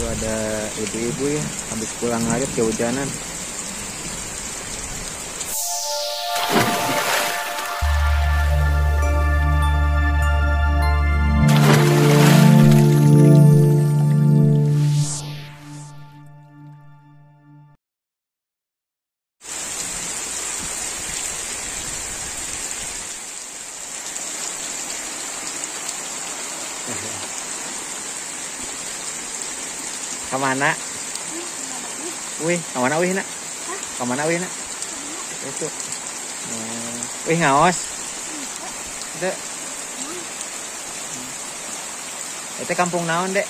Ada ibu-ibu ya, habis pulang ngarit kehujanan. Kemana? Wih, kemana wih nak? Kemana wih nak? Itu. Wih ngaos. Itu. Itu kampung naon dek?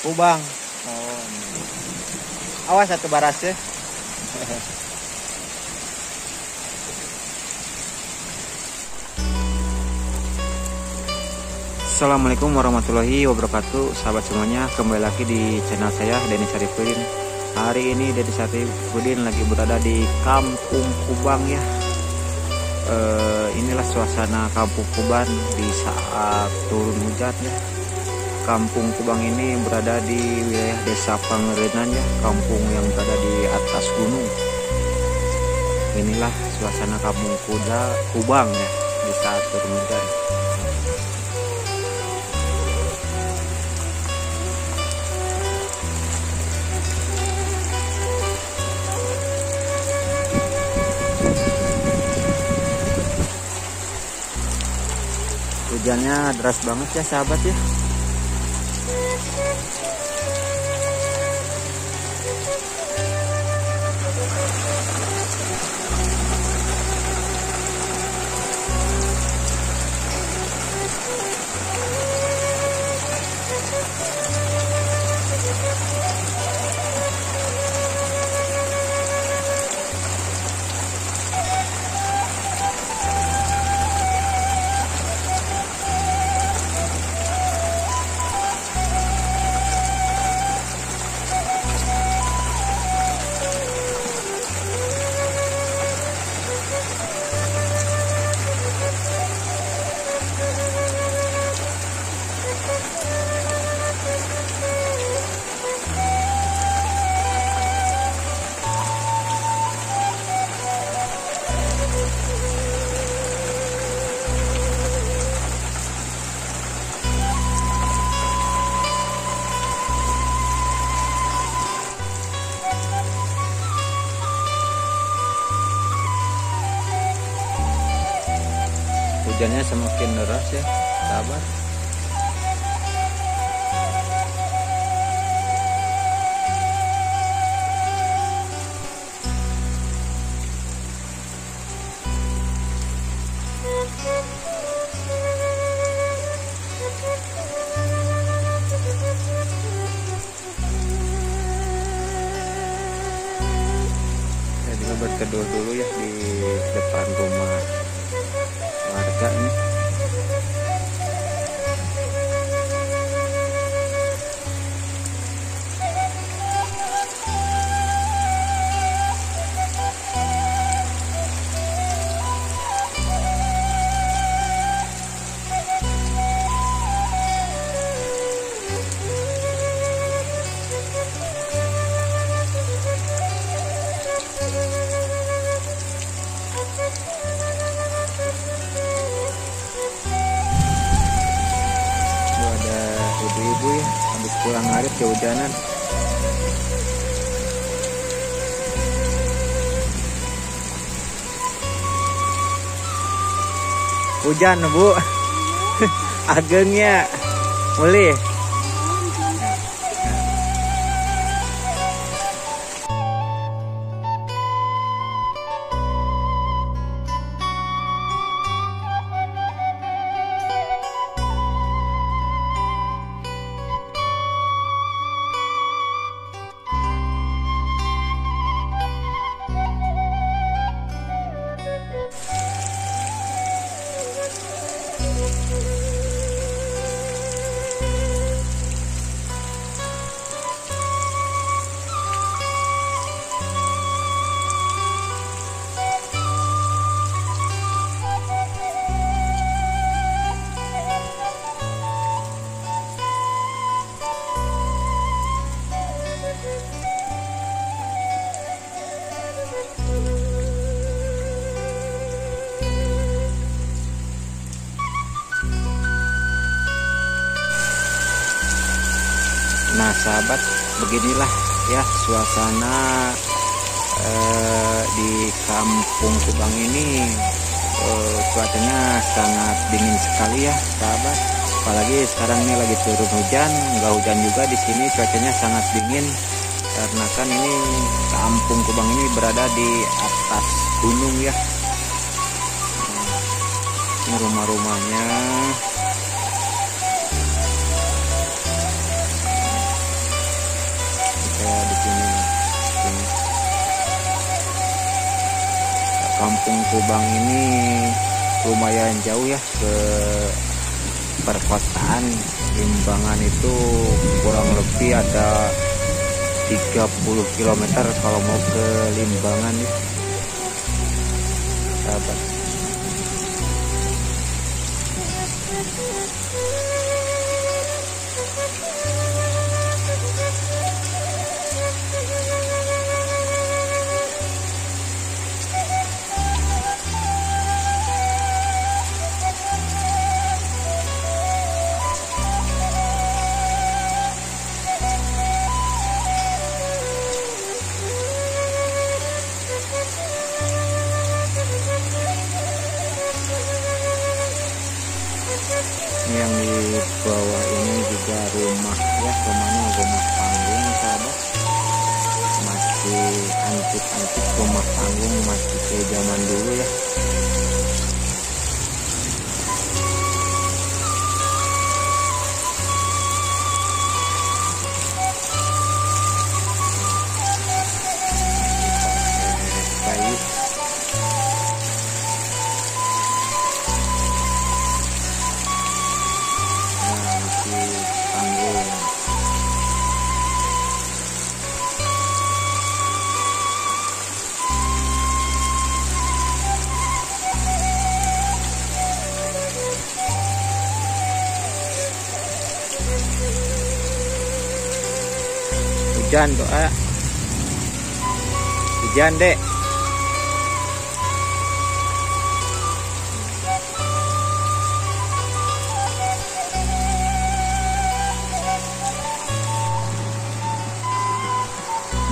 Kubang. Oh. Awas satu baras ya. Assalamualaikum warahmatullahi wabarakatuh. Sahabat semuanya, kembali lagi di channel saya Denny Sarifudin. Hari ini Denny Sarifudin lagi berada di Kampung Kubang ya. Inilah suasana Kampung Kubang di saat turun hujan ya. Kampung Kubang ini berada di wilayah Desa Pangerenan ya, kampung yang berada di atas gunung. Inilah suasana Kampung Kubang ya di saat turun hujan. Hujannya deras banget ya sahabat ya. Hujannya semakin deras ya sahabat. Saya juga berteduh dulu ya di depan rumah warga ini. Ibu-ibu ya, habis pulang ngarit kehujanan. Hujan bu. Agengnya mulih. Nah sahabat, beginilah ya suasana di Kampung Kubang ini. Cuacanya sangat dingin sekali ya sahabat, apalagi sekarang ini lagi turun hujan. Nggak hujan juga di sini, cuacanya sangat dingin karena kan ini Kampung Kubang ini berada di atas gunung ya. Ini rumah-rumahnya. Kayak di sini. Kampung Kubang ini lumayan jauh ya ke perkotaan. Limbangan itu kurang lebih ada 30 km kalau mau ke Limbangan ya sahabat. Ini yang di bawah ini juga rumah ya, rumahnya rumah panggung sahabat, masih antik-antik rumah panggung, masih kayak zaman dulu ya. Kayu. Hujan doa, hujan dek.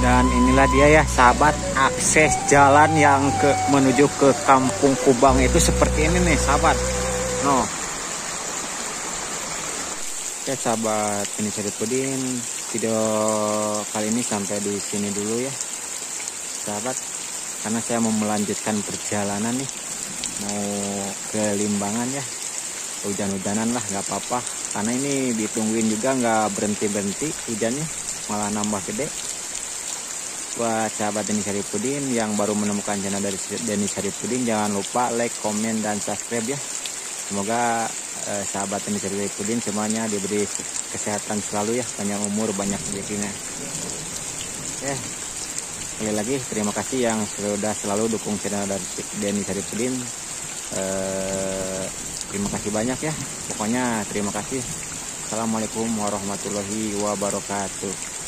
Dan inilah dia ya sahabat, akses jalan yang menuju ke Kampung Kubang itu seperti ini nih sahabat. No. Oke sahabat, ini Syarifudin. Video kali ini sampai di sini dulu ya sahabat, karena saya mau melanjutkan perjalanan nih, mau ke Limbangan ya. Hujan-hujanan lah nggak apa-apa, karena ini ditungguin juga nggak berhenti-berhenti hujannya, malah nambah gede. Buat sahabat Denny Syarifudin yang baru menemukan channel dari Denny Syarifudin, jangan lupa like, komen, dan subscribe ya. Semoga sahabat Denny Syarifudin semuanya diberi kesehatan selalu ya, panjang umur, banyak rezekinya. Ya, sekali lagi terima kasih yang sudah selalu dukung channel dari Denny Syarifudin. Terima kasih banyak ya, pokoknya terima kasih. Assalamualaikum warahmatullahi wabarakatuh.